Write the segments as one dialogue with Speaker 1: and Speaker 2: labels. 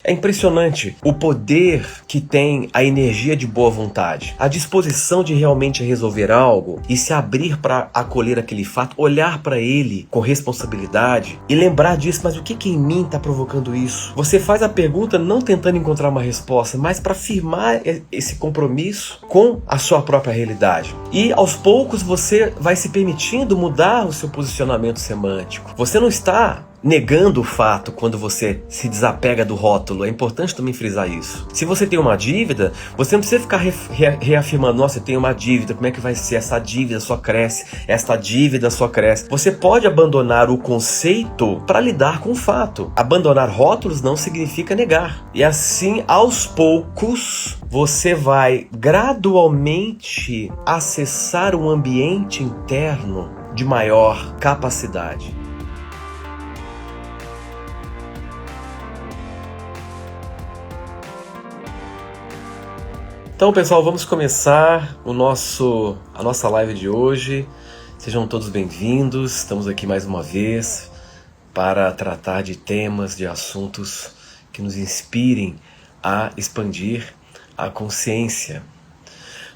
Speaker 1: É impressionante o poder que tem a energia de boa vontade, a disposição de realmente resolver algo e se abrir para acolher aquele fato, olhar para ele com responsabilidade e lembrar disso, mas o que em mim está provocando isso? Você faz a pergunta não tentando encontrar uma resposta, mas para firmar esse compromisso com a sua própria realidade. E aos poucos você vai se permitindo mudar o seu posicionamento semântico. Você não está negando o fato quando você se desapega do rótulo. É importante também frisar isso. Se você tem uma dívida, você não precisa ficar reafirmando: nossa, eu tenho uma dívida, como é que vai ser? Essa dívida só cresce, esta dívida só cresce. Você pode abandonar o conceito para lidar com o fato. Abandonar rótulos não significa negar. E assim, aos poucos, você vai gradualmente acessar um ambiente interno de maior capacidade. Então, pessoal, vamos começar a nossa live de hoje. Sejam todos bem-vindos. Estamos aqui mais uma vez para tratar de temas, de assuntos que nos inspirem a expandir a consciência.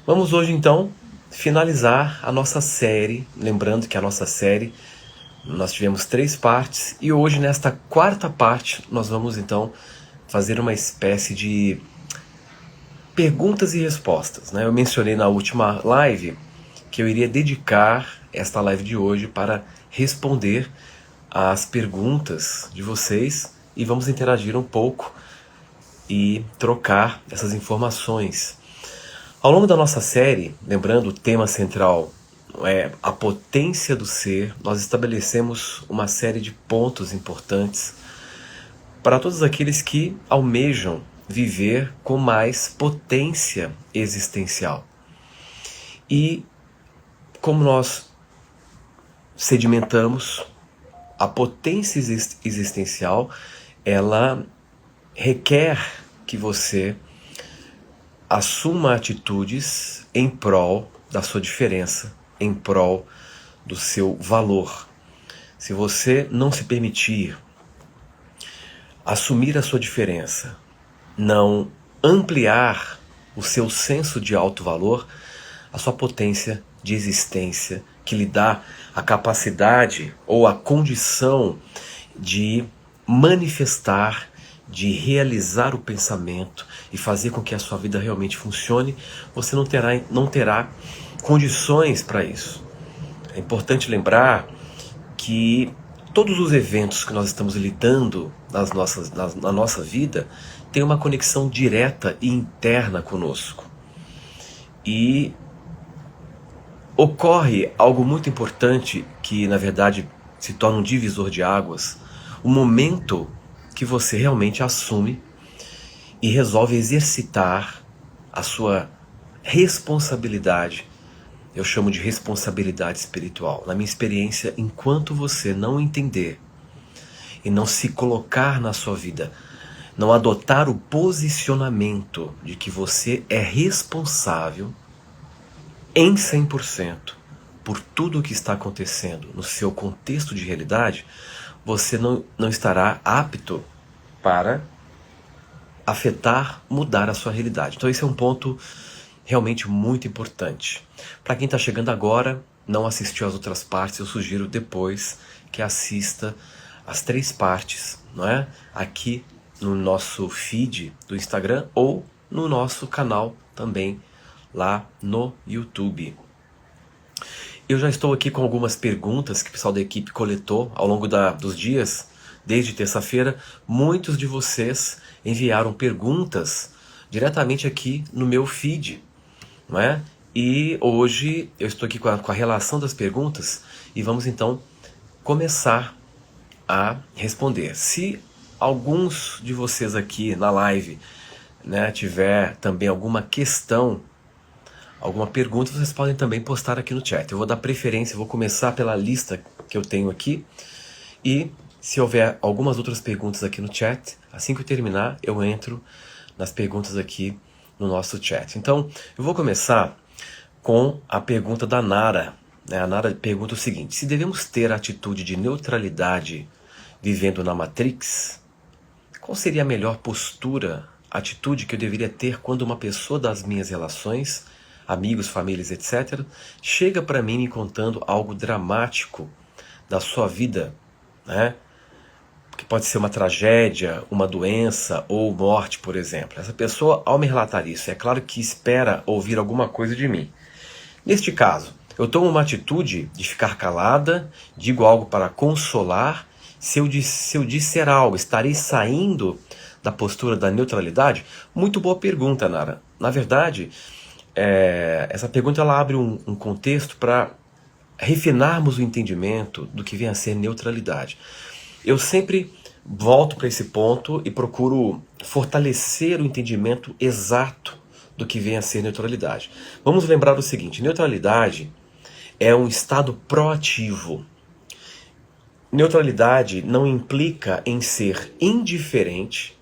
Speaker 1: Vamos hoje, então, finalizar a nossa série. Lembrando que a nossa série, nós tivemos 3 partes e hoje, nesta 4ª parte, nós vamos, então, fazer uma espécie de perguntas e respostas, né? Eu mencionei na última live que eu iria dedicar esta live de hoje para responder às perguntas de vocês e vamos interagir um pouco e trocar essas informações. Ao longo da nossa série, lembrando o tema central é a potência do ser, nós estabelecemos uma série de pontos importantes para todos aqueles que almejam viver com mais potência existencial. E como nós sedimentamos, a potência existencial, ela requer que você assuma atitudes em prol da sua diferença, em prol do seu valor. Se você não se permitir assumir a sua diferença, não ampliar o seu senso de alto valor, a sua potência de existência, que lhe dá a capacidade ou a condição de manifestar, de realizar o pensamento e fazer com que a sua vida realmente funcione, você não terá condições para isso. É importante lembrar que todos os eventos que nós estamos lidando na nossa vida tem uma conexão direta e interna conosco. E ocorre algo muito importante que, na verdade, se torna um divisor de águas, o momento que você realmente assume e resolve exercitar a sua responsabilidade. Eu chamo de responsabilidade espiritual. Na minha experiência, enquanto você não entender e não se colocar na sua vida, não adotar o posicionamento de que você é responsável em 100% por tudo o que está acontecendo no seu contexto de realidade, você não estará apto para afetar, mudar a sua realidade. Então esse é um ponto realmente muito importante. Para quem está chegando agora, não assistiu às outras partes, eu sugiro depois que assista as 3 partes, não é? Aqui no nosso feed do Instagram ou no nosso canal também lá no YouTube. Eu já estou aqui com algumas perguntas que o pessoal da equipe coletou ao longo dos dias, desde terça-feira. Muitos de vocês enviaram perguntas diretamente aqui no meu feed, não é? E hoje eu estou aqui com a relação das perguntas e vamos então começar a responder. Se alguns de vocês aqui na live, né, tiver também alguma questão, alguma pergunta, vocês podem também postar aqui no chat. Eu vou dar preferência, vou começar pela lista que eu tenho aqui e se houver algumas outras perguntas aqui no chat, assim que eu terminar, eu entro nas perguntas aqui no nosso chat. Então, eu vou começar com a pergunta da Nara. A Nara pergunta o seguinte: se devemos ter a atitude de neutralidade vivendo na Matrix? Qual seria a melhor postura, atitude que eu deveria ter quando uma pessoa das minhas relações, amigos, famílias, etc., chega para mim me contando algo dramático da sua vida, né? Que pode ser uma tragédia, uma doença ou morte, por exemplo. Essa pessoa, ao me relatar isso, é claro que espera ouvir alguma coisa de mim. Neste caso, eu tomo uma atitude de ficar calada, digo algo para consolar. Se eu disser algo, estarei saindo da postura da neutralidade? Muito boa pergunta, Nara. Na verdade, essa pergunta ela abre um contexto para refinarmos o entendimento do que vem a ser neutralidade. Eu sempre volto para esse ponto e procuro fortalecer o entendimento exato do que vem a ser neutralidade. Vamos lembrar o seguinte: neutralidade é um estado proativo. Neutralidade não implica em ser indiferente,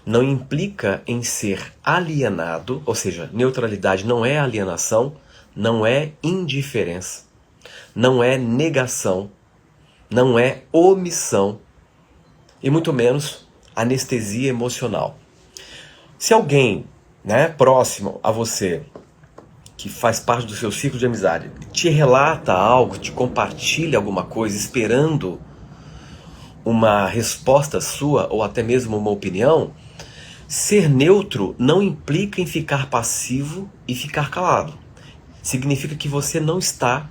Speaker 1: não implica em ser alienado, ou seja, neutralidade não é alienação, não é indiferença, não é negação, não é omissão e muito menos anestesia emocional. Se alguém, próximo a você, que faz parte do seu ciclo de amizade, te relata algo, te compartilha alguma coisa, esperando uma resposta sua ou até mesmo uma opinião, ser neutro não implica em ficar passivo e ficar calado. Significa que você não está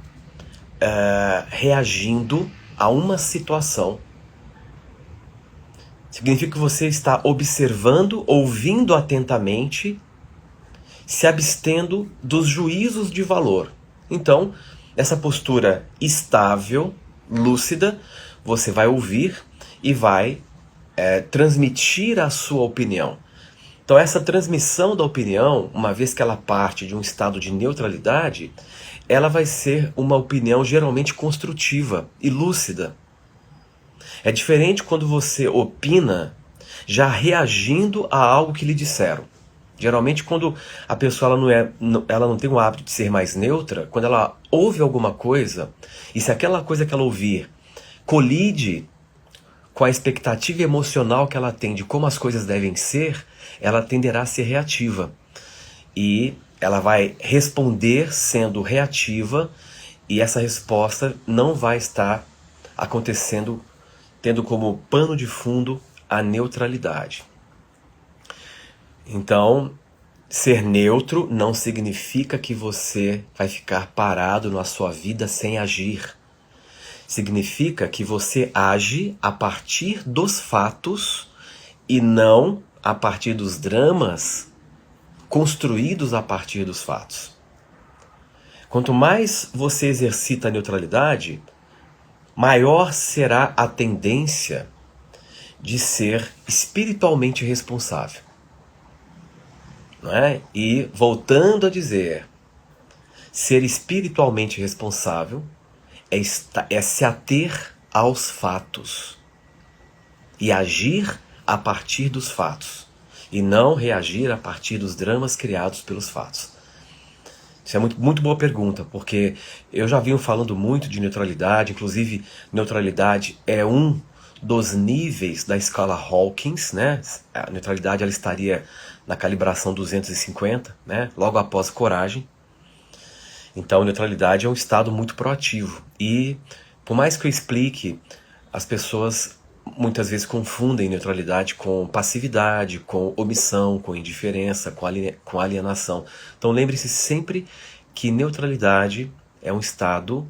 Speaker 1: reagindo a uma situação. Significa que você está observando, ouvindo atentamente, se abstendo dos juízos de valor. Então, essa postura estável, lúcida, você vai ouvir e vai transmitir a sua opinião. Então, essa transmissão da opinião, uma vez que ela parte de um estado de neutralidade, ela vai ser uma opinião geralmente construtiva e lúcida. É diferente quando você opina já reagindo a algo que lhe disseram. Geralmente quando a pessoa ela não tem o hábito de ser mais neutra, quando ela ouve alguma coisa, e se aquela coisa que ela ouvir colide com a expectativa emocional que ela tem de como as coisas devem ser, ela tenderá a ser reativa. E ela vai responder sendo reativa, e essa resposta não vai estar acontecendo tendo como pano de fundo a neutralidade. Então, ser neutro não significa que você vai ficar parado na sua vida sem agir. Significa que você age a partir dos fatos e não a partir dos dramas construídos a partir dos fatos. Quanto mais você exercita a neutralidade, maior será a tendência de ser espiritualmente responsável. Não é? E voltando a dizer, ser espiritualmente responsável é se ater aos fatos e agir a partir dos fatos e não reagir a partir dos dramas criados pelos fatos. Isso é muito boa pergunta, porque eu já venho falando muito de neutralidade, inclusive neutralidade é um dos níveis da escala Hawkins, né? A neutralidade ela estaria na calibração 250, né? Logo após coragem. Então, neutralidade é um estado muito proativo. E, por mais que eu explique, as pessoas muitas vezes confundem neutralidade com passividade, com omissão, com indiferença, com alienação. Então, lembre-se sempre que neutralidade é um estado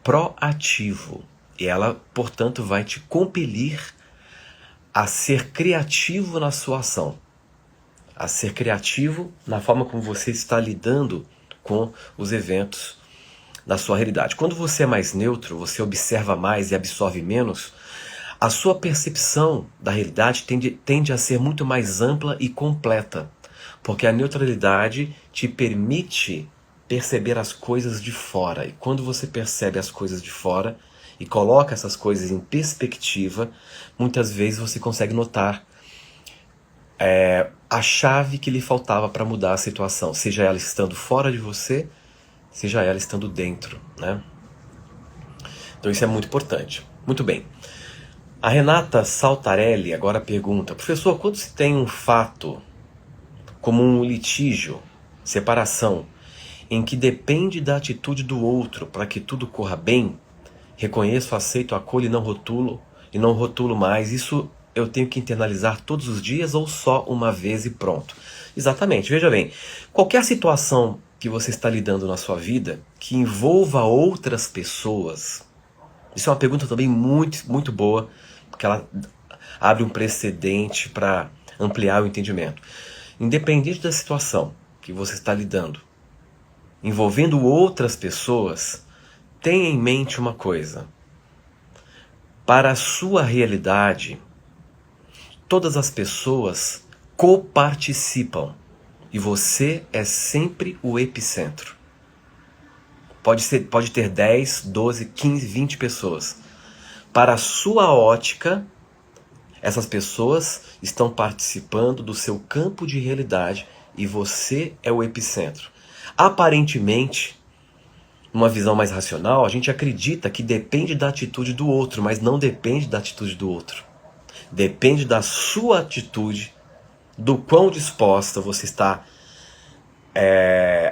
Speaker 1: proativo. E ela, portanto, vai te compelir a ser criativo na sua ação. A ser criativo na forma como você está lidando com os eventos da sua realidade. Quando você é mais neutro, você observa mais e absorve menos, a sua percepção da realidade tende a ser muito mais ampla e completa, porque a neutralidade te permite perceber as coisas de fora. E quando você percebe as coisas de fora e coloca essas coisas em perspectiva, muitas vezes você consegue notar a chave que lhe faltava para mudar a situação, seja ela estando fora de você, seja ela estando dentro, né? Então isso é muito importante. Muito bem. A Renata Saltarelli agora pergunta: professor, quando se tem um fato como um litígio, separação, em que depende da atitude do outro para que tudo corra bem, reconheço, aceito, acolho e não rotulo mais, isso eu tenho que internalizar todos os dias ou só uma vez e pronto? Exatamente, veja bem, qualquer situação que você está lidando na sua vida que envolva outras pessoas, isso é uma pergunta também muito boa, porque ela abre um precedente para ampliar o entendimento. Independente da situação que você está lidando, envolvendo outras pessoas, tenha em mente uma coisa: para a sua realidade, todas as pessoas coparticipam e você é sempre o epicentro. Pode ter 10, 12, 15, 20 pessoas. Para a sua ótica, essas pessoas estão participando do seu campo de realidade e você é o epicentro. Aparentemente, numa visão mais racional, a gente acredita que depende da atitude do outro, mas não depende da atitude do outro. Depende da sua atitude, do quão disposta você está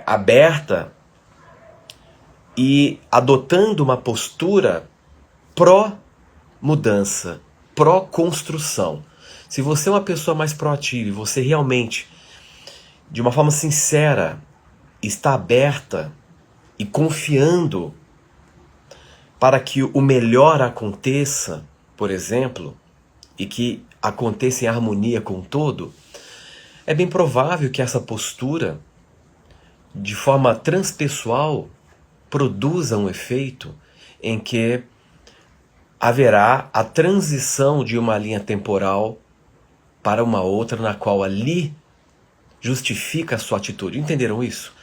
Speaker 1: aberta e adotando uma postura pró-mudança, pró-construção. Se você é uma pessoa mais proativa e você realmente, de uma forma sincera, está aberta e confiando para que o melhor aconteça, por exemplo, e que aconteça em harmonia com o todo, é bem provável que essa postura, de forma transpessoal, produza um efeito em que haverá a transição de uma linha temporal para uma outra, na qual ali justifica a sua atitude. Entenderam isso?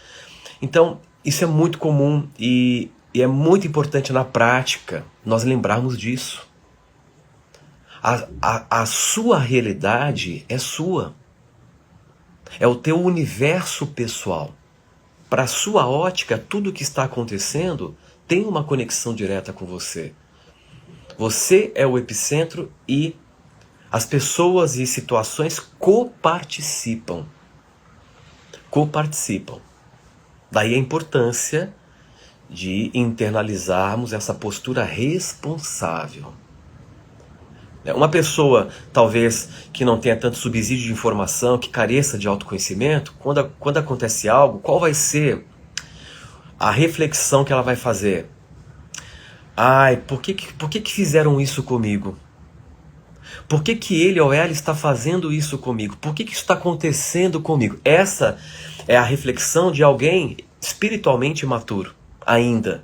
Speaker 1: Então, isso é muito comum e é muito importante na prática nós lembrarmos disso. A sua realidade é sua. É o teu universo pessoal. Para a sua ótica, tudo o que está acontecendo tem uma conexão direta com você. Você é o epicentro e as pessoas e situações coparticipam. Coparticipam. Daí a importância de internalizarmos essa postura responsável. Uma pessoa, talvez, que não tenha tanto subsídio de informação, que careça de autoconhecimento, quando acontece algo, qual vai ser a reflexão que ela vai fazer? Ai, por que fizeram isso comigo? Por que ele ou ela está fazendo isso comigo? Por que isso está acontecendo comigo? Essa é a reflexão de alguém espiritualmente imaturo, ainda.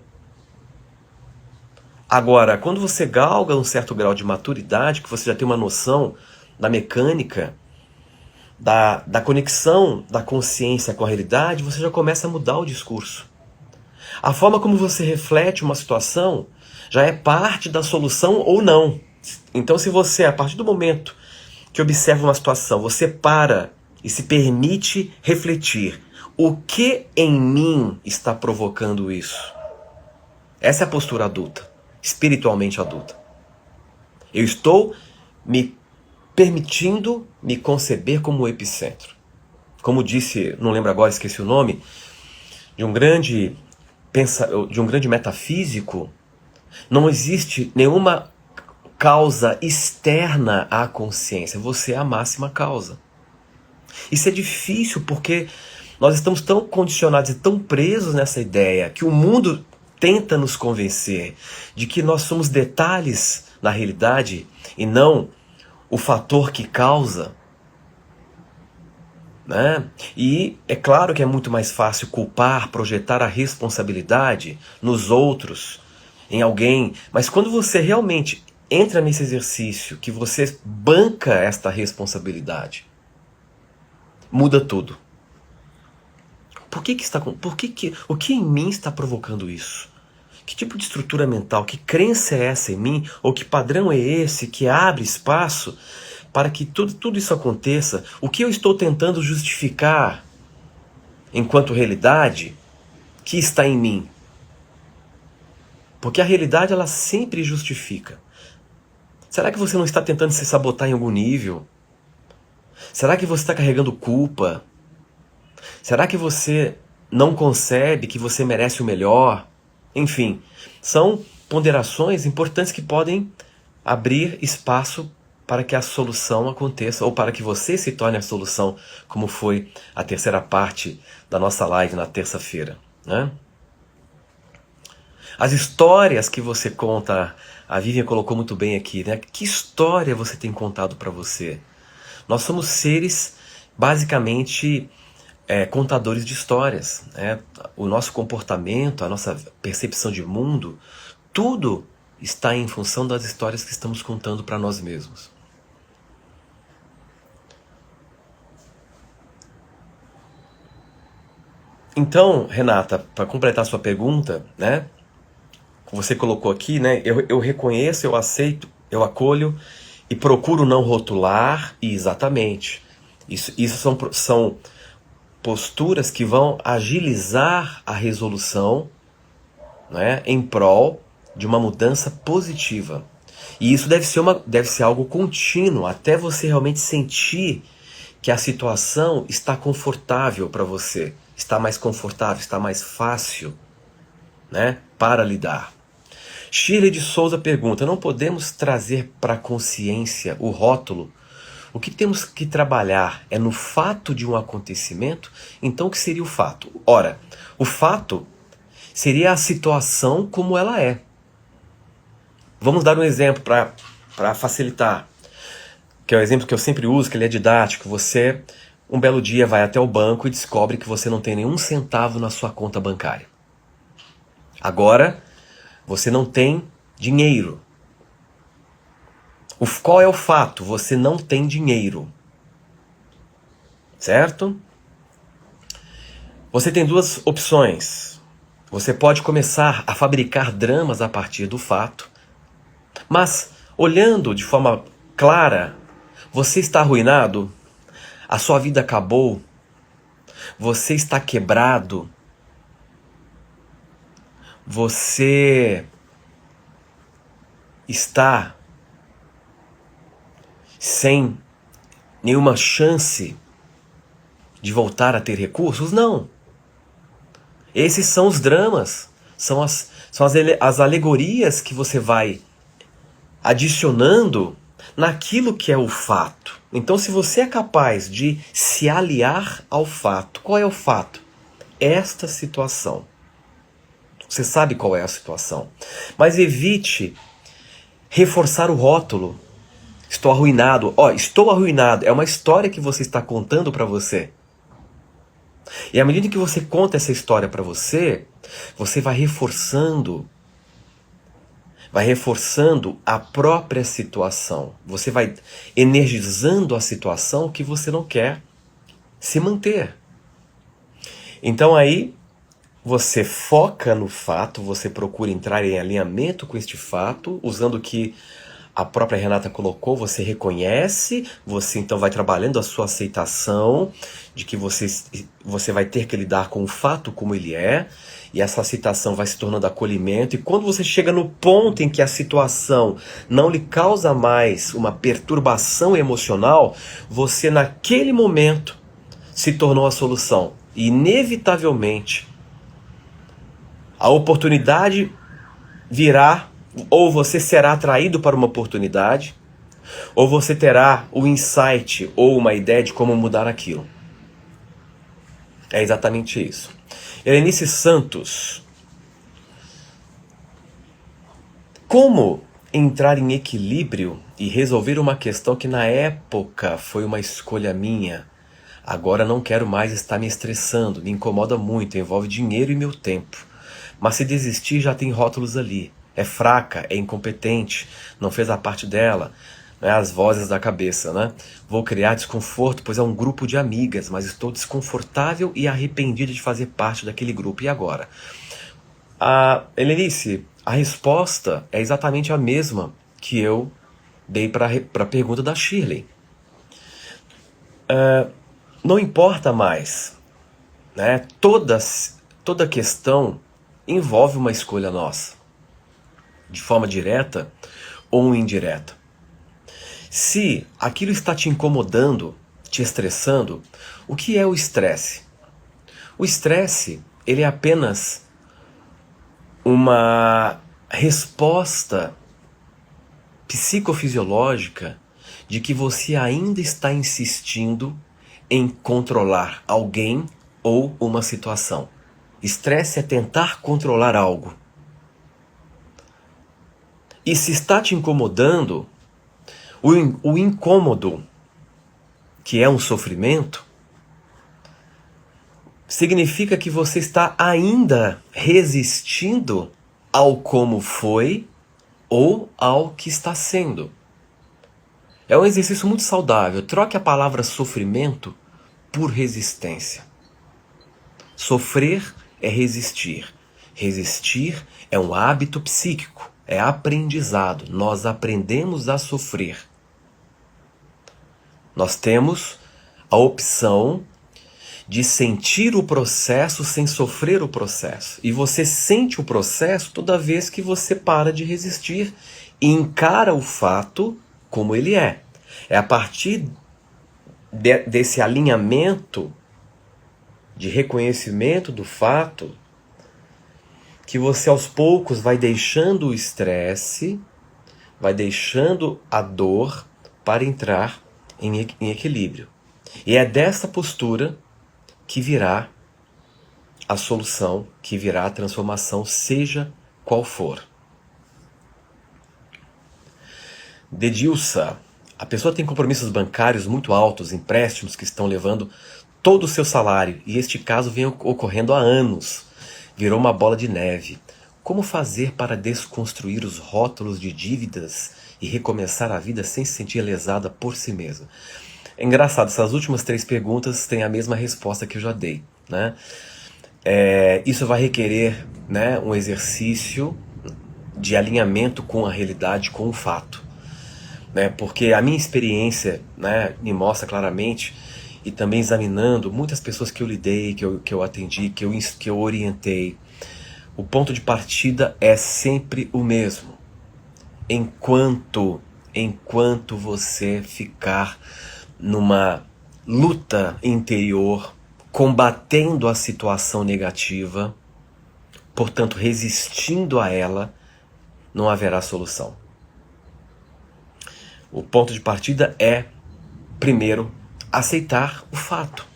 Speaker 1: Agora, quando você galga um certo grau de maturidade, que você já tem uma noção da mecânica, da conexão da consciência com a realidade, você já começa a mudar o discurso. A forma como você reflete uma situação já é parte da solução ou não. Então, se você, a partir do momento que observa uma situação, você para e se permite refletir: o que em mim está provocando isso? Essa é a postura adulta, espiritualmente adulta. Eu estou me permitindo me conceber como epicentro. Como disse, não lembro agora, esqueci o nome, de um grande metafísico, não existe nenhuma causa externa à consciência. Você é a máxima causa. Isso é difícil porque nós estamos tão condicionados e tão presos nessa ideia que o mundo tenta nos convencer de que nós somos detalhes na realidade e não o fator que causa. Né? E é claro que é muito mais fácil culpar, projetar a responsabilidade nos outros, em alguém, mas quando você realmente entra nesse exercício, que você banca esta responsabilidade, muda tudo. O que em mim está provocando isso? Que tipo de estrutura mental, que crença é essa em mim? Ou que padrão é esse que abre espaço para que tudo isso aconteça? O que eu estou tentando justificar enquanto realidade que está em mim? Porque a realidade, ela sempre justifica. Será que você não está tentando se sabotar em algum nível? Será que você está carregando culpa? Será que você não concebe que você merece o melhor? Enfim, são ponderações importantes que podem abrir espaço para que a solução aconteça, ou para que você se torne a solução, como foi a terceira parte da nossa live na terça-feira, né? As histórias que você conta, a Vivian colocou muito bem aqui, né? Que história você tem contado para você? Nós somos seres, basicamente, contadores de histórias, né? O nosso comportamento, a nossa percepção de mundo, tudo está em função das histórias que estamos contando para nós mesmos. Então, Renata, para completar a sua pergunta, né? Você colocou aqui, né? Eu reconheço, eu aceito, eu acolho e procuro não rotular, e exatamente. Isso são posturas que vão agilizar a resolução, né, em prol de uma mudança positiva. E isso deve ser algo contínuo, até você realmente sentir que a situação está confortável para você, está mais confortável, está mais fácil, né, para lidar. Shirley de Souza pergunta: não podemos trazer para a consciência o rótulo? O que temos que trabalhar é no fato de um acontecimento? Então o que seria o fato? Ora, o fato seria a situação como ela é. Vamos dar um exemplo para facilitar, que é o exemplo que eu sempre uso, que ele é didático. Você, um belo dia, vai até o banco e descobre que você não tem nenhum centavo na sua conta bancária. Agora, você não tem dinheiro. Qual é o fato? Você não tem dinheiro. Certo? Você tem duas opções. Você pode começar a fabricar dramas a partir do fato, mas, olhando de forma clara, você está arruinado, a sua vida acabou, você está quebrado, você está sem nenhuma chance de voltar a ter recursos? Não. Esses são os dramas, são as alegorias que você vai adicionando naquilo que é o fato. Então, se você é capaz de se aliar ao fato, qual é o fato? Esta situação. Você sabe qual é a situação. Mas evite reforçar o rótulo. Estou arruinado. Estou arruinado. É uma história que você está contando para você. E à medida que você conta essa história para você, você vai reforçando a própria situação. Você vai energizando a situação que você não quer se manter. Então aí você foca no fato, você procura entrar em alinhamento com este fato, usando o que a própria Renata colocou, você reconhece, você então vai trabalhando a sua aceitação de que você vai ter que lidar com o fato como ele é, e essa aceitação vai se tornando acolhimento, e quando você chega no ponto em que a situação não lhe causa mais uma perturbação emocional, você naquele momento se tornou a solução. E inevitavelmente a oportunidade virá, ou você será atraído para uma oportunidade, ou você terá o insight ou uma ideia de como mudar aquilo. É exatamente isso. Helenice Santos: como entrar em equilíbrio e resolver uma questão que na época foi uma escolha minha? Agora não quero mais estar me estressando, me incomoda muito, envolve dinheiro e meu tempo. Mas se desistir, já tem rótulos ali. É fraca, é incompetente, não fez a parte dela, né? As vozes da cabeça, né? Vou criar desconforto, pois é um grupo de amigas, mas estou desconfortável e arrependida de fazer parte daquele grupo. E agora? Helenice, a resposta é exatamente a mesma que eu dei para a pergunta da Shirley. Não importa mais, né? Toda questão envolve uma escolha nossa, de forma direta ou indireta. Se aquilo está te incomodando, te estressando, o que é o estresse? O estresse, ele é apenas uma resposta psicofisiológica de que você ainda está insistindo em controlar alguém ou uma situação. Estresse é tentar controlar algo. E se está te incomodando, o incômodo, que é um sofrimento, significa que você está ainda resistindo ao como foi ou ao que está sendo. É um exercício muito saudável. Troque a palavra sofrimento por resistência. Sofrer é resistir. Resistir é um hábito psíquico, é aprendizado. Nós aprendemos a sofrer. Nós temos a opção de sentir o processo sem sofrer o processo. E você sente o processo toda vez que você para de resistir e encara o fato como ele é. É a partir desse alinhamento de reconhecimento do fato que você aos poucos vai deixando o estresse, vai deixando a dor para entrar em equilíbrio. E é dessa postura que virá a solução, que virá a transformação, seja qual for. Dedilça, a pessoa tem compromissos bancários muito altos, empréstimos que estão levando todo o seu salário, e este caso vem ocorrendo há anos. Virou uma bola de neve. Como fazer para desconstruir os rótulos de dívidas e recomeçar a vida sem se sentir lesada por si mesma? É engraçado, essas últimas 3 perguntas têm a mesma resposta que eu já dei, né? Isso vai requerer, né, um exercício de alinhamento com a realidade, com o fato, né? Porque a minha experiência, né, me mostra claramente, e também examinando muitas pessoas que eu lidei, que eu atendi, que eu orientei, o ponto de partida é sempre o mesmo. Enquanto você ficar numa luta interior, combatendo a situação negativa, portanto resistindo a ela, não haverá solução. O ponto de partida é, primeiro, aceitar o fato.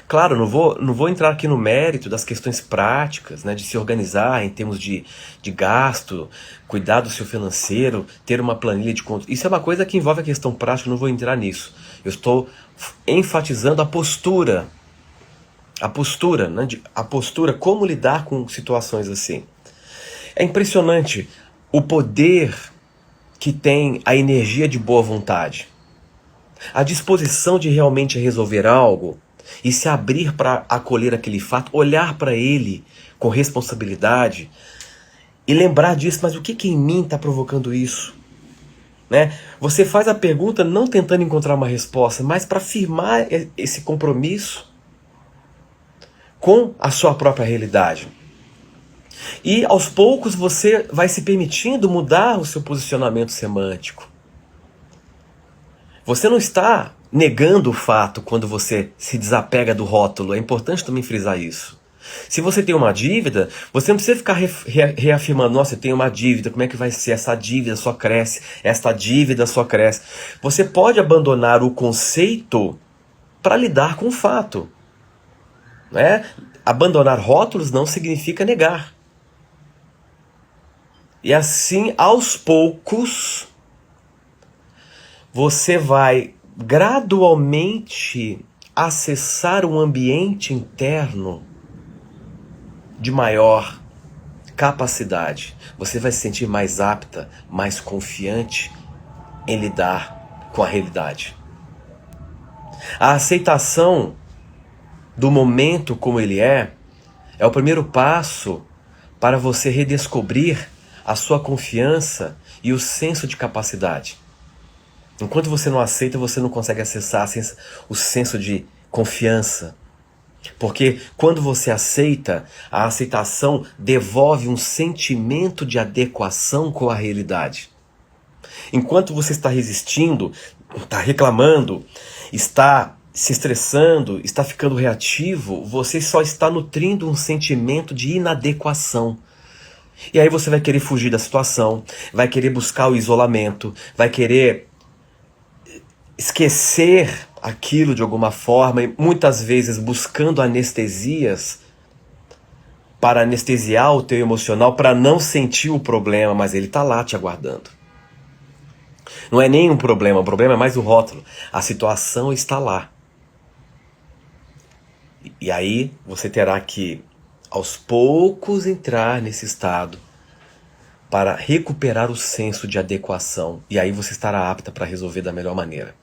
Speaker 1: Claro, não vou entrar aqui no mérito das questões práticas, né, de se organizar em termos de gasto, cuidar do seu financeiro, ter uma planilha de contas. Isso é uma coisa que envolve a questão prática, não vou entrar nisso. Eu estou enfatizando a postura. A postura, né, como lidar com situações assim. É impressionante o poder que tem a energia de boa vontade. A disposição de realmente resolver algo e se abrir para acolher aquele fato, olhar para ele com responsabilidade e lembrar disso, mas o que em mim está provocando isso? Né? Você faz a pergunta não tentando encontrar uma resposta, mas para firmar esse compromisso com a sua própria realidade. E aos poucos você vai se permitindo mudar o seu posicionamento semântico. Você não está negando o fato quando você se desapega do rótulo. É importante também frisar isso. Se você tem uma dívida, você não precisa ficar reafirmando, nossa, eu tenho uma dívida, como é que vai ser? Essa dívida só cresce, esta dívida só cresce. Você pode abandonar o conceito para lidar com o fato. Né? Abandonar rótulos não significa negar. E assim, aos poucos, você vai gradualmente acessar um ambiente interno de maior capacidade. Você vai se sentir mais apta, mais confiante em lidar com a realidade. A aceitação do momento como ele é o primeiro passo para você redescobrir a sua confiança e o senso de capacidade. Enquanto você não aceita, você não consegue acessar o senso de confiança. Porque quando você aceita, a aceitação devolve um sentimento de adequação com a realidade. Enquanto você está resistindo, está reclamando, está se estressando, está ficando reativo, você só está nutrindo um sentimento de inadequação. E aí você vai querer fugir da situação, vai querer buscar o isolamento, vai querer esquecer aquilo de alguma forma, e muitas vezes buscando anestesias para anestesiar o teu emocional, para não sentir o problema, mas ele está lá te aguardando. Não é nem um problema, o problema é mais o rótulo. A situação está lá. E aí você terá que, aos poucos, entrar nesse estado para recuperar o senso de adequação. E aí você estará apta para resolver da melhor maneira.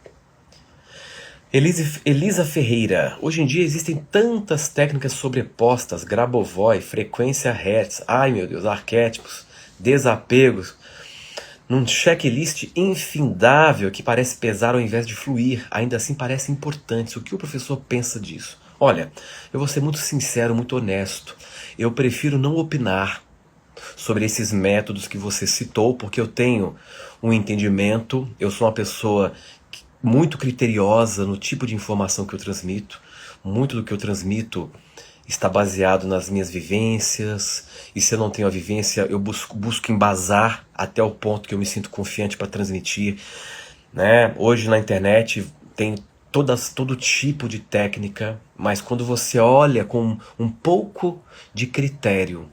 Speaker 1: Elisa Ferreira. Hoje em dia existem tantas técnicas sobrepostas, Grabovoi, frequência Hertz, ai meu Deus, arquétipos, desapegos, num checklist infindável que parece pesar ao invés de fluir, ainda assim parece importante. O que o professor pensa disso? Olha, eu vou ser muito sincero, muito honesto. Eu prefiro não opinar sobre esses métodos que você citou, porque eu tenho um entendimento, eu sou uma pessoa muito criteriosa no tipo de informação que eu transmito. Muito do que eu transmito está baseado nas minhas vivências, e se eu não tenho a vivência, eu busco embasar até o ponto que eu me sinto confiante para transmitir, né? Hoje na internet tem todo tipo de técnica, mas quando você olha com um pouco de critério,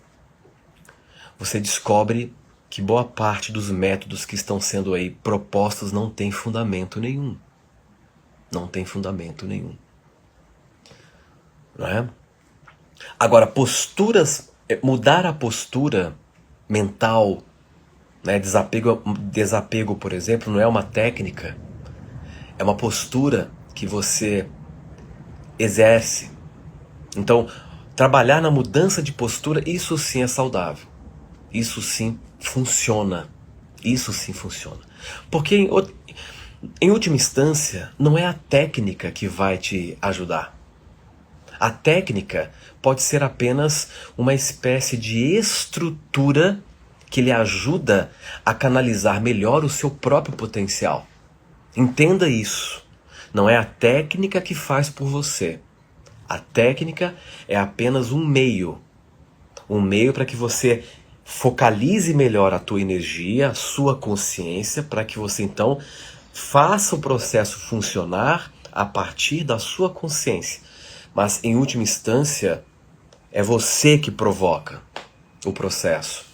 Speaker 1: você descobre que boa parte dos métodos que estão sendo aí propostos não tem fundamento nenhum. Não tem fundamento nenhum. Não é? Agora, mudar a postura mental, né? Desapego, por exemplo, não é uma técnica, é uma postura que você exerce. Então, trabalhar na mudança de postura, isso sim é saudável. Isso sim funciona. Isso sim funciona. Porque, em última instância, não é a técnica que vai te ajudar. A técnica pode ser apenas uma espécie de estrutura que lhe ajuda a canalizar melhor o seu próprio potencial. Entenda isso. Não é a técnica que faz por você. A técnica é apenas um meio para que você focalize melhor a tua energia, a sua consciência, para que você então faça o processo funcionar a partir da sua consciência. Mas em última instância, é você que provoca o processo.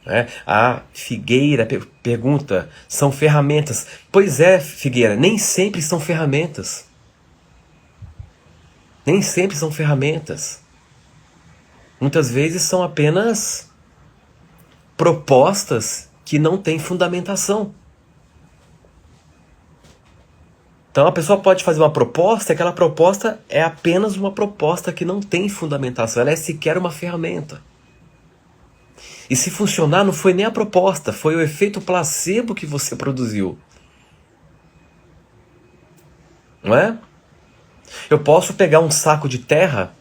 Speaker 1: Né? A Figueira pergunta, são ferramentas? Pois é, Figueira, nem sempre são ferramentas. Nem sempre são ferramentas. Muitas vezes são apenas propostas que não têm fundamentação. Então a pessoa pode fazer uma proposta e aquela proposta é apenas uma proposta que não tem fundamentação. Ela é sequer uma ferramenta. E se funcionar, não foi nem a proposta, foi o efeito placebo que você produziu. Não é? Eu posso pegar um saco de terra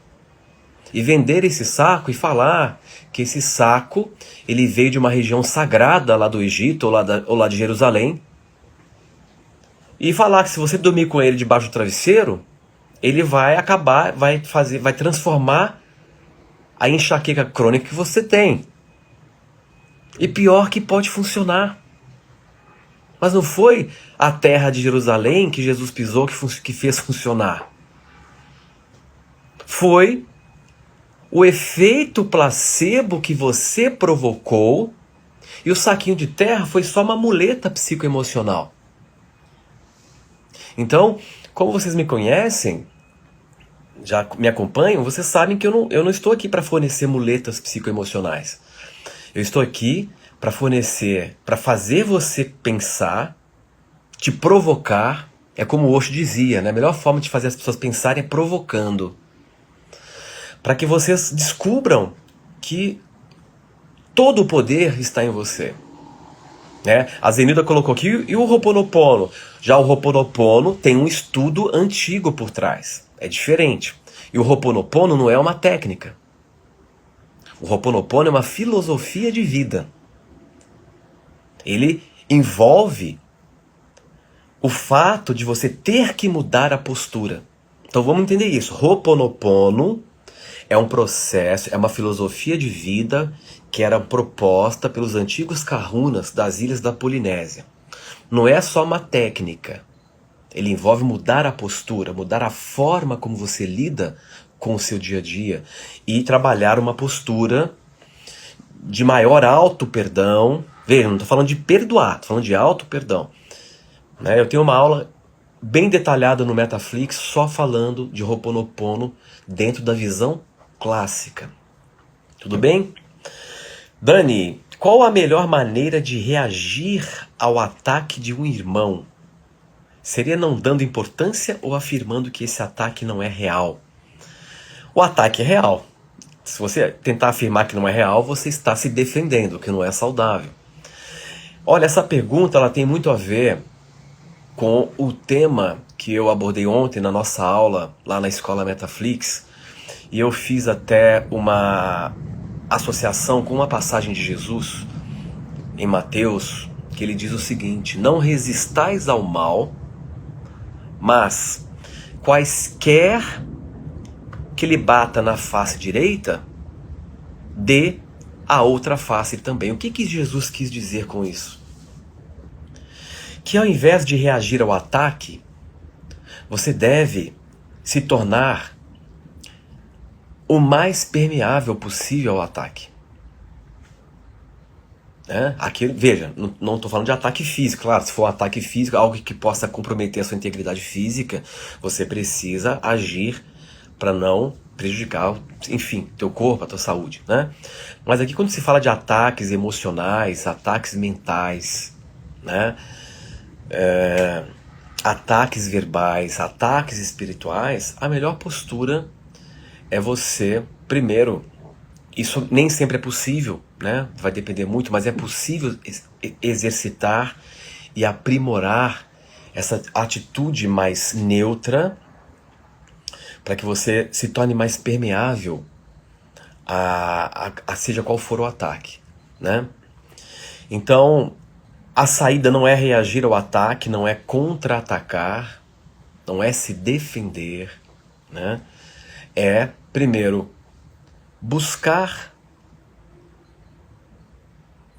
Speaker 1: e vender esse saco e falar que esse saco ele veio de uma região sagrada lá do Egito ou lá de Jerusalém. E falar que se você dormir com ele debaixo do travesseiro, ele vai vai transformar a enxaqueca crônica que você tem. E pior que pode funcionar. Mas não foi a terra de Jerusalém que Jesus pisou que fez funcionar. Foi o efeito placebo que você provocou, e o saquinho de terra foi só uma muleta psicoemocional. Então, como vocês me conhecem, já me acompanham, vocês sabem que eu não estou aqui para fornecer muletas psicoemocionais. Eu estou aqui para fazer você pensar, te provocar. É como o Osho dizia, né? A melhor forma de fazer as pessoas pensarem é provocando. Para que vocês descubram que todo o poder está em você. Né? A Zenilda colocou aqui, e o Ho'oponopono? Já o Ho'oponopono tem um estudo antigo por trás. É diferente. E o Ho'oponopono não é uma técnica. O Ho'oponopono é uma filosofia de vida. Ele envolve o fato de você ter que mudar a postura. Então vamos entender isso. Ho'oponopono é um processo, é uma filosofia de vida que era proposta pelos antigos kahunas das ilhas da Polinésia. Não é só uma técnica. Ele envolve mudar a postura, mudar a forma como você lida com o seu dia a dia e trabalhar uma postura de maior auto-perdão. Veja, não estou falando de perdoar, estou falando de auto-perdão. Né? Eu tenho uma aula bem detalhada no Metaflix só falando de Ho'oponopono dentro da visão clássica. Tudo bem? Dani, qual a melhor maneira de reagir ao ataque de um irmão? Seria não dando importância ou afirmando que esse ataque não é real? O ataque é real. Se você tentar afirmar que não é real, você está se defendendo, que não é saudável. Olha, essa pergunta ela tem muito a ver com o tema que eu abordei ontem na nossa aula lá na Escola Metaflix. E eu fiz até uma associação com uma passagem de Jesus em Mateus, que ele diz o seguinte: não resistais ao mal, mas quaisquer que lhe bata na face direita, dê a outra face também. O que Jesus quis dizer com isso? Que ao invés de reagir ao ataque, você deve se tornar o mais permeável possível ao ataque. Aqui, veja, não estou falando de ataque físico. Claro, se for um ataque físico, algo que possa comprometer a sua integridade física, você precisa agir para não prejudicar, enfim, teu corpo, a tua saúde, né? Mas aqui quando se fala de ataques emocionais, ataques mentais, né? Ataques verbais, ataques espirituais, a melhor postura é você, primeiro, isso nem sempre é possível, né? Vai depender muito, mas é possível exercitar e aprimorar essa atitude mais neutra para que você se torne mais permeável a seja qual for o ataque, né? Então, a saída não é reagir ao ataque, não é contra-atacar, não é se defender, né? É, primeiro, buscar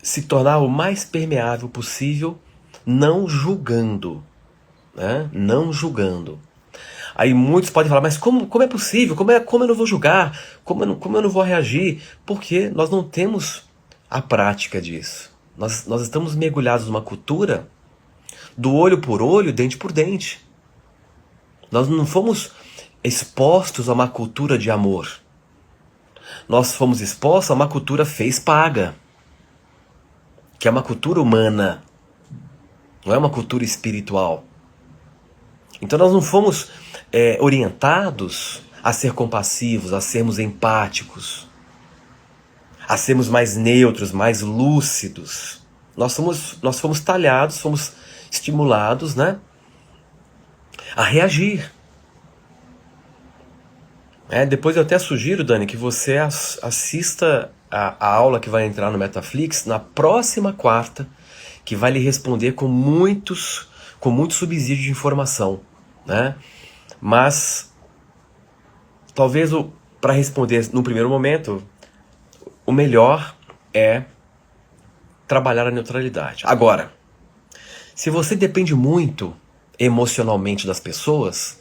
Speaker 1: se tornar o mais permeável possível, não julgando, né? Não julgando. Aí muitos podem falar, mas como é possível? Como eu não vou julgar? Como eu não vou reagir? Porque nós não temos a prática disso. Nós estamos mergulhados numa cultura do olho por olho, dente por dente. Nós não fomos expostos a uma cultura de amor. Nós fomos expostos a uma cultura fez-paga, que é uma cultura humana, não é uma cultura espiritual. Então nós não fomos orientados a ser compassivos, a sermos empáticos, a sermos mais neutros, mais lúcidos. Nós fomos talhados, fomos estimulados, né, a reagir. Depois eu até sugiro, Dani, que você assista a aula que vai entrar no Metaflix na próxima quarta, que vai lhe responder com muito subsídio de informação, né? Mas talvez para responder no primeiro momento, o melhor é trabalhar a neutralidade. Agora, se você depende muito emocionalmente das pessoas,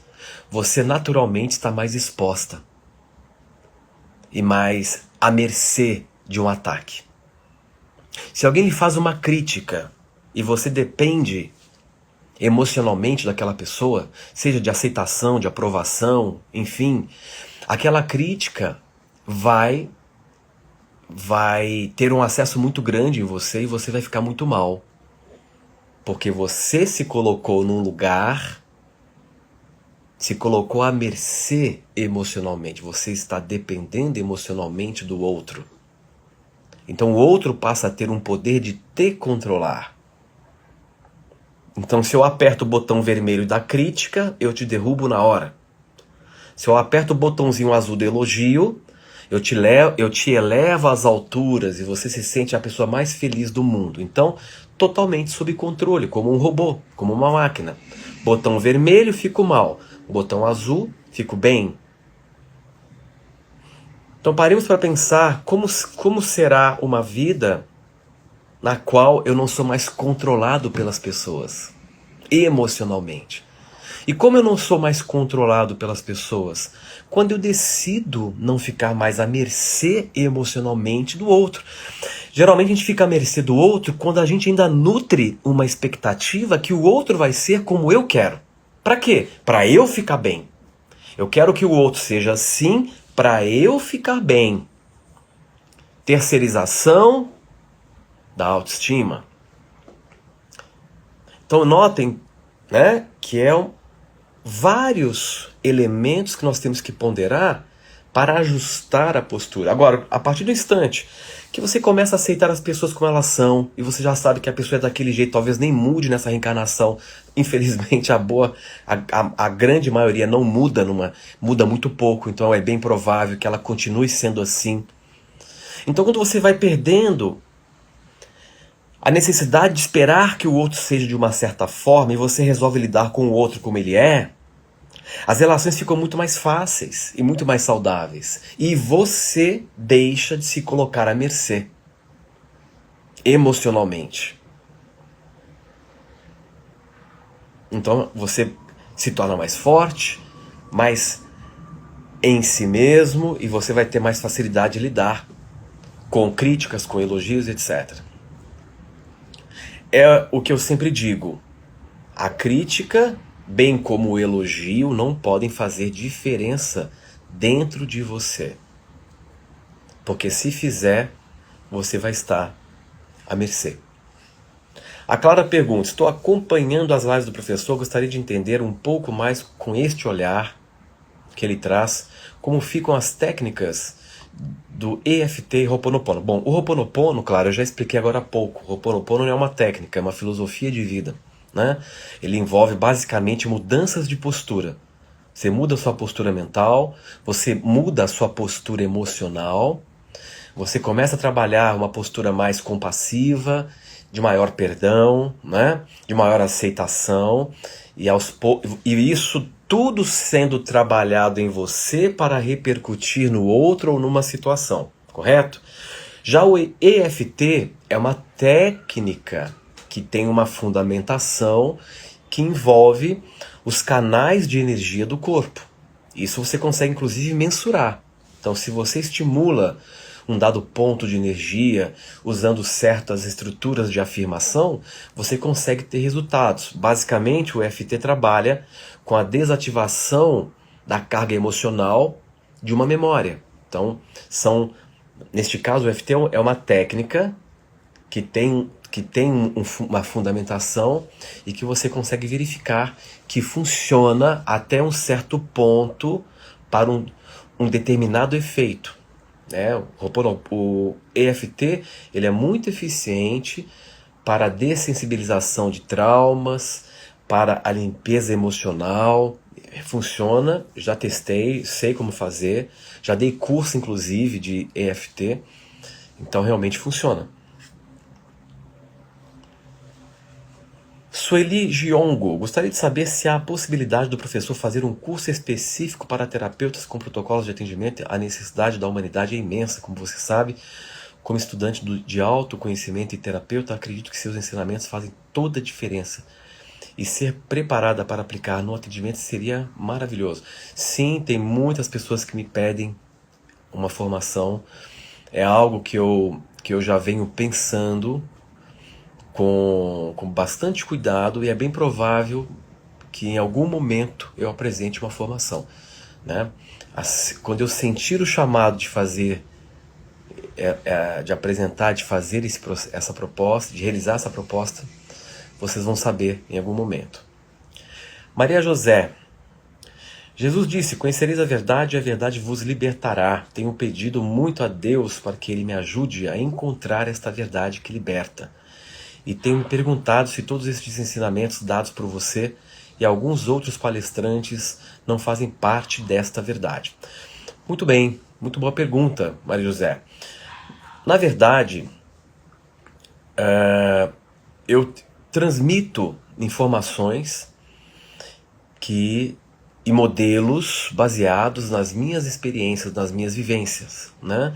Speaker 1: você naturalmente está mais exposta e mais à mercê de um ataque. Se alguém lhe faz uma crítica e você depende emocionalmente daquela pessoa, seja de aceitação, de aprovação, enfim, aquela crítica vai ter um acesso muito grande em você e você vai ficar muito mal. Porque você se colocou num lugar, se colocou à mercê emocionalmente. Você está dependendo emocionalmente do outro. Então o outro passa a ter um poder de te controlar. Então se eu aperto o botão vermelho da crítica, eu te derrubo na hora. Se eu aperto o botãozinho azul do elogio, eu te elevo às alturas e você se sente a pessoa mais feliz do mundo. Então, totalmente sob controle, como um robô, como uma máquina. Botão vermelho, fico mal. Botão azul, fico bem. Então paremos para pensar como será uma vida na qual eu não sou mais controlado pelas pessoas, emocionalmente. E como eu não sou mais controlado pelas pessoas? Quando eu decido não ficar mais à mercê emocionalmente do outro. Geralmente a gente fica à mercê do outro quando a gente ainda nutre uma expectativa que o outro vai ser como eu quero. Para quê? Para eu ficar bem. Eu quero que o outro seja assim para eu ficar bem. Terceirização da autoestima. Então notem, né, que vários elementos que nós temos que ponderar para ajustar a postura. Agora, a partir do instante que você começa a aceitar as pessoas como elas são, e você já sabe que a pessoa é daquele jeito, talvez nem mude nessa reencarnação. Infelizmente, a grande maioria não muda, muda muito pouco, então é bem provável que ela continue sendo assim. Então, quando você vai perdendo a necessidade de esperar que o outro seja de uma certa forma e você resolve lidar com o outro como ele é, as relações ficam muito mais fáceis e muito mais saudáveis. E você deixa de se colocar à mercê emocionalmente. Então você se torna mais forte, mais em si mesmo, e você vai ter mais facilidade de lidar com críticas, com elogios, etc. É o que eu sempre digo. A crítica, bem como o elogio, não podem fazer diferença dentro de você. Porque se fizer, você vai estar à mercê. A Clara pergunta: estou acompanhando as lives do professor, gostaria de entender um pouco mais com este olhar que ele traz, como ficam as técnicas do EFT e Ho'oponopono. Bom, o Ho'oponopono, claro, eu já expliquei agora há pouco. O Ho'oponopono não é uma técnica, é uma filosofia de vida, né? Ele envolve basicamente mudanças de postura. Você muda a sua postura mental, você muda a sua postura emocional, você começa a trabalhar uma postura mais compassiva, de maior perdão, né? De maior aceitação, e isso tudo sendo trabalhado em você para repercutir no outro ou numa situação, correto? Já o EFT é uma técnica que tem uma fundamentação que envolve os canais de energia do corpo. Isso você consegue inclusive mensurar. Então, se você estimula um dado ponto de energia usando certas estruturas de afirmação, você consegue ter resultados. Basicamente, o EFT trabalha com a desativação da carga emocional de uma memória. Então, neste caso, o EFT é uma técnica que tem uma fundamentação e que você consegue verificar que funciona até um certo ponto para um determinado efeito. O EFT ele é muito eficiente para a dessensibilização de traumas, para a limpeza emocional. Funciona, já testei, sei como fazer, já dei curso inclusive de EFT, então realmente funciona. Sueli Giongo, gostaria de saber se há a possibilidade do professor fazer um curso específico para terapeutas com protocolos de atendimento. A necessidade da humanidade é imensa, como você sabe. Como estudante de autoconhecimento e terapeuta, acredito que seus ensinamentos fazem toda a diferença. E ser preparada para aplicar no atendimento seria maravilhoso. Sim, tem muitas pessoas que me pedem uma formação. É algo que eu já venho pensando com bastante cuidado, e é bem provável que em algum momento eu apresente uma formação, né? Quando eu sentir o chamado de fazer, de apresentar, de fazer essa proposta, de realizar essa proposta, vocês vão saber em algum momento. Maria José: Jesus disse: conhecereis a verdade e a verdade vos libertará. Tenho pedido muito a Deus para que Ele me ajude a encontrar esta verdade que liberta. E tenho me perguntado se todos estes ensinamentos dados por você e alguns outros palestrantes não fazem parte desta verdade. Muito bem, Muito boa pergunta, Maria José. Na verdade, eu transmito informações e modelos baseados nas minhas experiências, nas minhas vivências, né?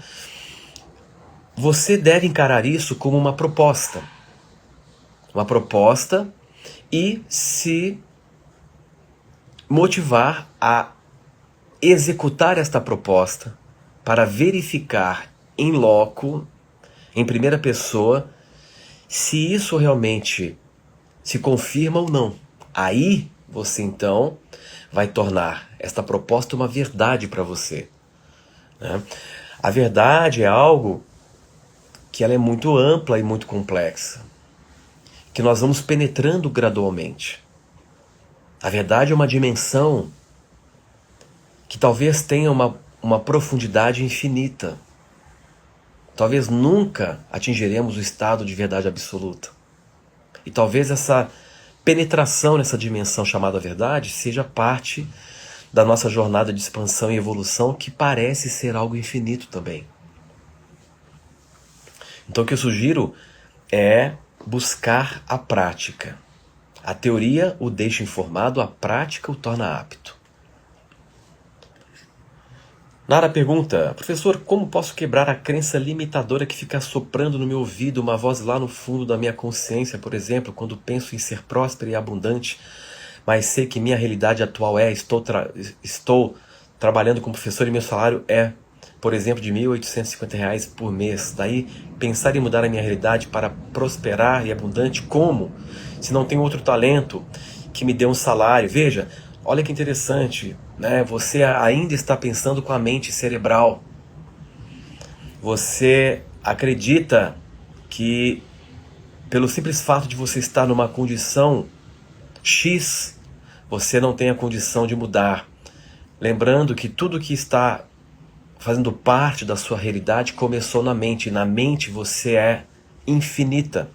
Speaker 1: Você deve encarar isso como uma proposta e se motivar a executar esta proposta para verificar em loco, em primeira pessoa, se isso realmente se confirma ou não. Aí você então vai tornar esta proposta uma verdade para você, né? A verdade é algo que ela é muito ampla e muito complexa, que nós vamos penetrando gradualmente. A verdade é uma dimensão que talvez tenha uma profundidade infinita. Talvez nunca atingiremos o estado de verdade absoluta. E talvez essa penetração nessa dimensão chamada verdade seja parte da nossa jornada de expansão e evolução, que parece ser algo infinito também. Então o que eu sugiro é buscar a prática. A teoria o deixa informado, a prática o torna apto. Nara pergunta: professor, como posso quebrar a crença limitadora que fica soprando no meu ouvido uma voz lá no fundo da minha consciência, por exemplo, quando penso em ser próspero e abundante, mas sei que minha realidade atual estou trabalhando como professor e meu salário é, por exemplo, de R$ 1.850 por mês. Daí, pensar em mudar a minha realidade para prosperar e abundante, como? Se não tenho outro talento que me dê um salário. Veja, olha que interessante, né? Você ainda está pensando com a mente cerebral. Você acredita que, pelo simples fato de você estar numa condição X, você não tem a condição de mudar. Lembrando que tudo que está fazendo parte da sua realidade começou na mente. Na mente você é infinita.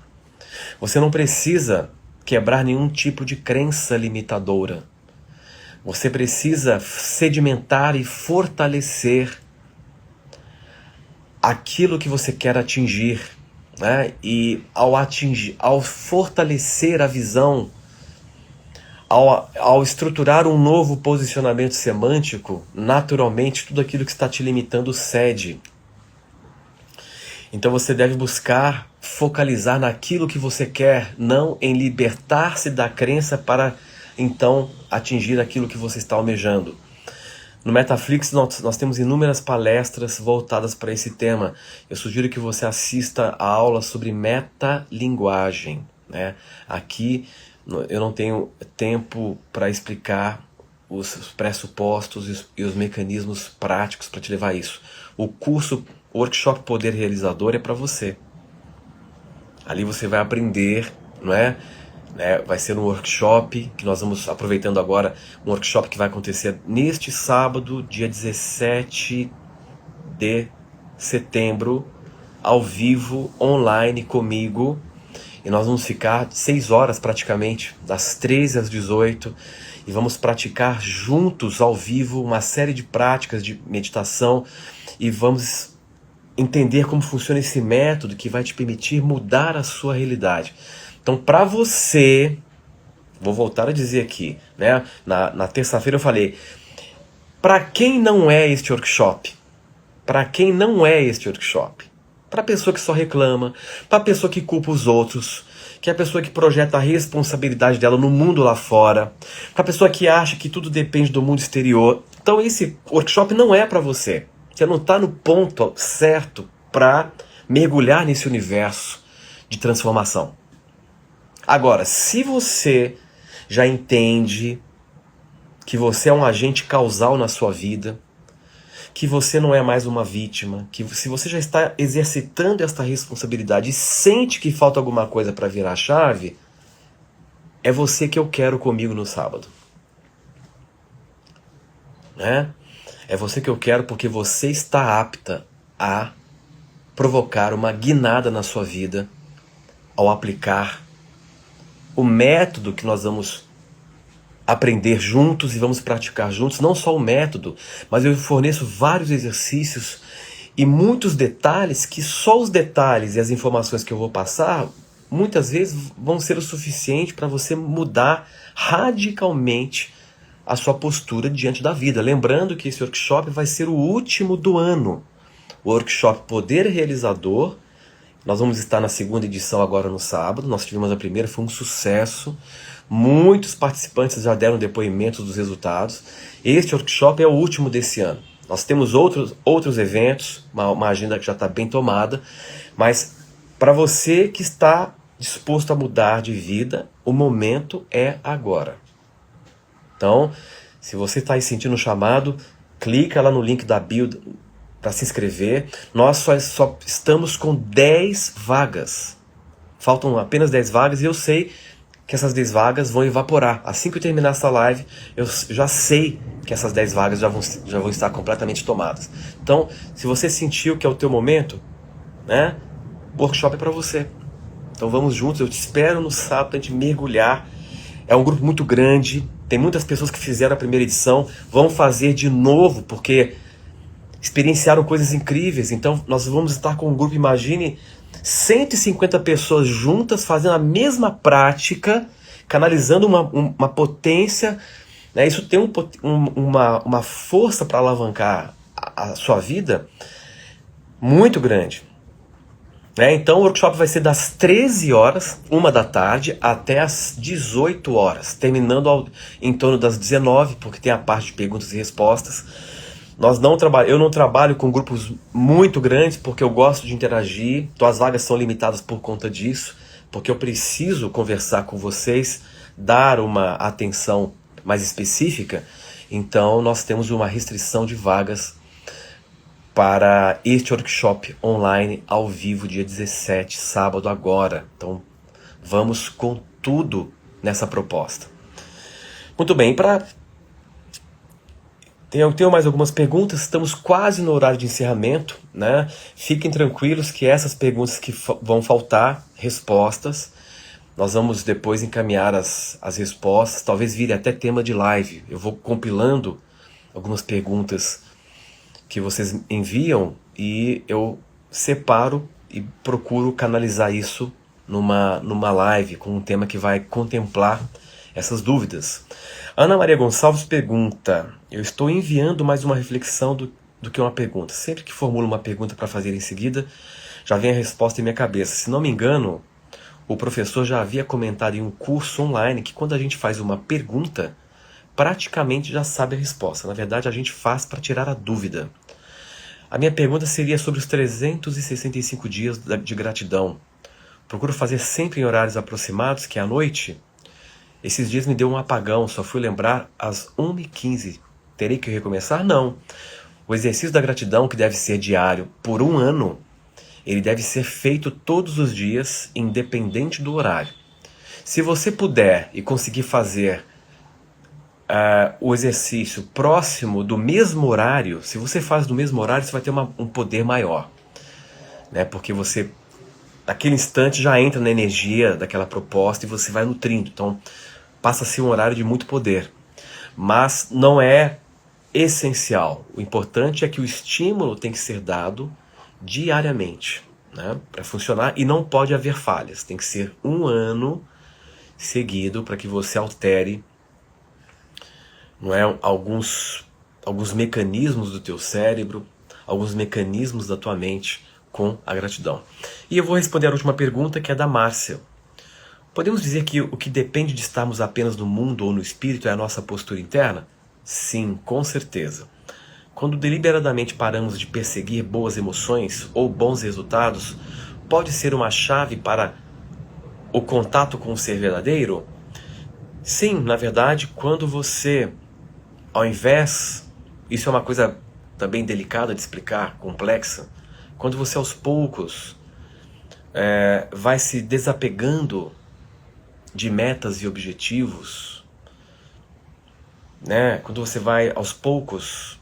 Speaker 1: Você não precisa quebrar nenhum tipo de crença limitadora. Você precisa sedimentar e fortalecer aquilo que você quer atingir, né? E ao fortalecer a visão, ao estruturar um novo posicionamento semântico, naturalmente tudo aquilo que está te limitando cede. Então você deve buscar focalizar naquilo que você quer, não em libertar-se da crença para então atingir aquilo que você está almejando. No Metaflix nós temos inúmeras palestras voltadas para esse tema. Eu sugiro que você assista a aula sobre metalinguagem, né? Aqui eu não tenho tempo para explicar os pressupostos e os mecanismos práticos para te levar a isso. O workshop Poder Realizador é para você. Ali você vai aprender, não é? Vai ser um workshop que nós vamos aproveitando agora, um workshop que vai acontecer neste sábado, dia 17 de setembro, ao vivo, online comigo. E nós vamos ficar 6 horas praticamente, das 13 às 18, e vamos praticar juntos, ao vivo, uma série de práticas de meditação, e vamos entender como funciona esse método que vai te permitir mudar a sua realidade. Então, para você, vou voltar a dizer aqui, né? Na terça-feira eu falei, para quem não é este workshop? Para quem não é este workshop? Para a pessoa que só reclama, para a pessoa que culpa os outros, que é a pessoa que projeta a responsabilidade dela no mundo lá fora, para a pessoa que acha que tudo depende do mundo exterior. Então esse workshop não é para você. Você não está no ponto certo para mergulhar nesse universo de transformação. Agora, se você já entende que você é um agente causal na sua vida, que você não é mais uma vítima, que se você já está exercitando esta responsabilidade e sente que falta alguma coisa para virar a chave, é você que eu quero comigo no sábado. Né? É você que eu quero porque você está apta a provocar uma guinada na sua vida ao aplicar o método que nós vamos aprender juntos e vamos praticar juntos, não só o método, mas eu forneço vários exercícios e muitos detalhes que só os detalhes e as informações que eu vou passar muitas vezes vão ser o suficiente para você mudar radicalmente a sua postura diante da vida. Lembrando que esse workshop vai ser o último do ano. O workshop Poder Realizador. Nós vamos estar na segunda edição agora no sábado. Nós tivemos a primeira, foi um sucesso. Muitos participantes já deram depoimentos dos resultados. Este workshop é o último desse ano. Nós temos outros eventos, uma agenda que já está bem tomada, mas para você que está disposto a mudar de vida, o momento é agora. Então, se você está aí sentindo o chamado, clica lá no link da bio para se inscrever. Nós só estamos com 10 vagas. Faltam apenas 10 vagas e eu sei que essas 10 vagas vão evaporar. Assim que eu terminar essa live, eu já sei que essas 10 vagas já vão estar completamente tomadas. Então, se você sentiu que é o teu momento, né, o workshop é para você. Então vamos juntos, eu te espero no sábado pra gente mergulhar. É um grupo muito grande, tem muitas pessoas que fizeram a primeira edição, vão fazer de novo, porque experienciaram coisas incríveis. Então nós vamos estar com um grupo, imagine, 150 pessoas juntas fazendo a mesma prática, canalizando uma potência, né? Isso tem uma força para alavancar a sua vida muito grande. Então o workshop vai ser das 13 horas, 1 da tarde, até as 18 horas, terminando em torno das 19, porque tem a parte de perguntas e respostas. Eu não trabalho com grupos muito grandes, porque eu gosto de interagir, então as vagas são limitadas por conta disso, porque eu preciso conversar com vocês, dar uma atenção mais específica, então nós temos uma restrição de vagas para este workshop online ao vivo, dia 17, sábado agora. Então vamos com tudo nessa proposta. Muito bem, tenho mais algumas perguntas, estamos quase no horário de encerramento, né? Fiquem tranquilos que essas perguntas que vão faltar, respostas, nós vamos depois encaminhar as respostas, talvez vire até tema de live. Eu vou compilando algumas perguntas que vocês enviam e eu separo e procuro canalizar isso numa live com um tema que vai contemplar essas dúvidas. Ana Maria Gonçalves pergunta: eu estou enviando mais uma reflexão do que uma pergunta. Sempre que formulo uma pergunta para fazer em seguida, já vem a resposta em minha cabeça. Se não me engano, o professor já havia comentado em um curso online que quando a gente faz uma pergunta, praticamente já sabe a resposta. Na verdade, a gente faz para tirar a dúvida. A minha pergunta seria sobre os 365 dias de gratidão. Procuro fazer sempre em horários aproximados, que é à noite. Esses dias me deu um apagão, só fui lembrar às 1h15. Terei que recomeçar? Não. O exercício da gratidão, que deve ser diário por um ano, ele deve ser feito todos os dias, independente do horário. Se você puder e conseguir fazer o exercício próximo do mesmo horário, se você faz do mesmo horário, você vai ter um poder maior, né? Porque você, naquele instante, já entra na energia daquela proposta e você vai nutrindo. Então, passa a ser um horário de muito poder. Mas não é essencial. O importante é que o estímulo tem que ser dado diariamente, né? Para funcionar, e não pode haver falhas. Tem que ser um ano seguido para que você altere, não é, alguns mecanismos do teu cérebro, alguns mecanismos da tua mente com a gratidão. E eu vou responder a última pergunta, que é da Márcia. Podemos dizer que o que depende de estarmos apenas no mundo ou no espírito é a nossa postura interna? Sim, com certeza. Quando deliberadamente paramos de perseguir boas emoções ou bons resultados, pode ser uma chave para o contato com o ser verdadeiro? Sim, na verdade, quando você, ao invés, isso é uma coisa também delicada de explicar, complexa, quando você aos poucos vai se desapegando de metas e objetivos, né? Quando você vai aos poucos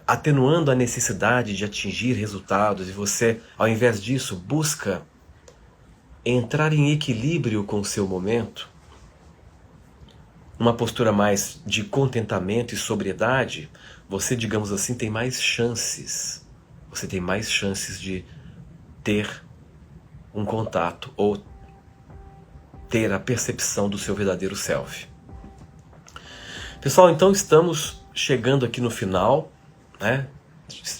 Speaker 1: atenuando a necessidade de atingir resultados e você, ao invés disso, busca entrar em equilíbrio com o seu momento, numa postura mais de contentamento e sobriedade, você, digamos assim, tem mais chances. Você tem mais chances de ter um contato ou ter a percepção do seu verdadeiro self. Pessoal, então estamos chegando aqui no final, né?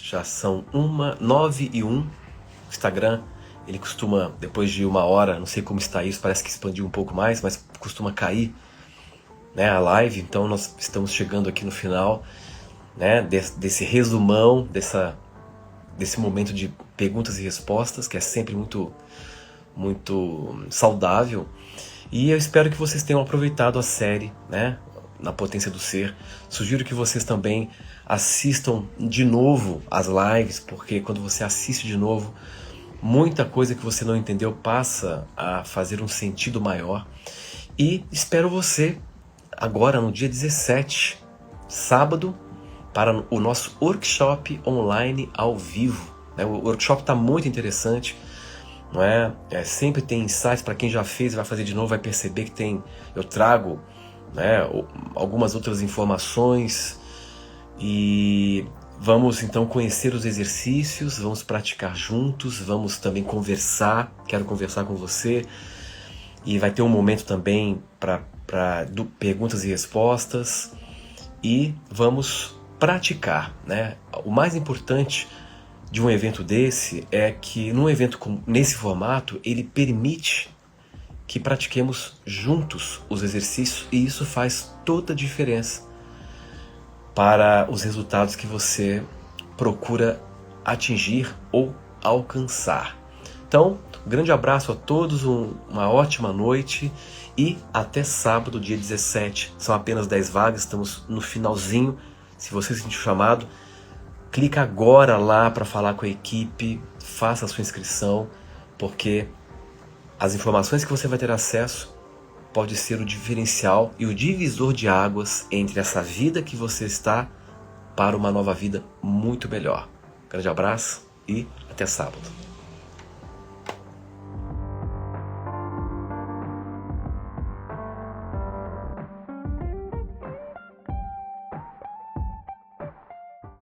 Speaker 1: Já são 9h01. O Instagram, ele costuma, depois de 1 hora, não sei como está isso, parece que expandiu um pouco mais, mas costuma cair, né, a live. Então nós estamos chegando aqui no final, né, desse resumão, desse momento de perguntas e respostas, que é sempre muito saudável. E eu espero que vocês tenham aproveitado a série, né, na Potência do Ser. Sugiro que vocês também assistam de novo as lives, porque quando você assiste de novo, muita coisa que você não entendeu passa a fazer um sentido maior. E espero você agora no dia 17, sábado, para o nosso workshop online ao vivo. O workshop está muito interessante, não é? Sempre tem insights para quem já fez e vai fazer de novo, vai perceber que eu trago, né, algumas outras informações, e vamos então conhecer os exercícios, vamos praticar juntos, vamos também conversar, quero conversar com você, e vai ter um momento também para perguntas e respostas, e vamos praticar, né? O mais importante de um evento desse é que num evento nesse formato, ele permite que pratiquemos juntos os exercícios, e isso faz toda a diferença para os resultados que você procura atingir ou alcançar. Então, um grande abraço a todos, uma ótima noite e até sábado, dia 17. São apenas 10 vagas, estamos no finalzinho. Se você se sentiu chamado, clica agora lá para falar com a equipe, faça a sua inscrição, porque as informações que você vai ter acesso pode ser o diferencial e o divisor de águas entre essa vida que você está para uma nova vida muito melhor. Grande abraço e até sábado.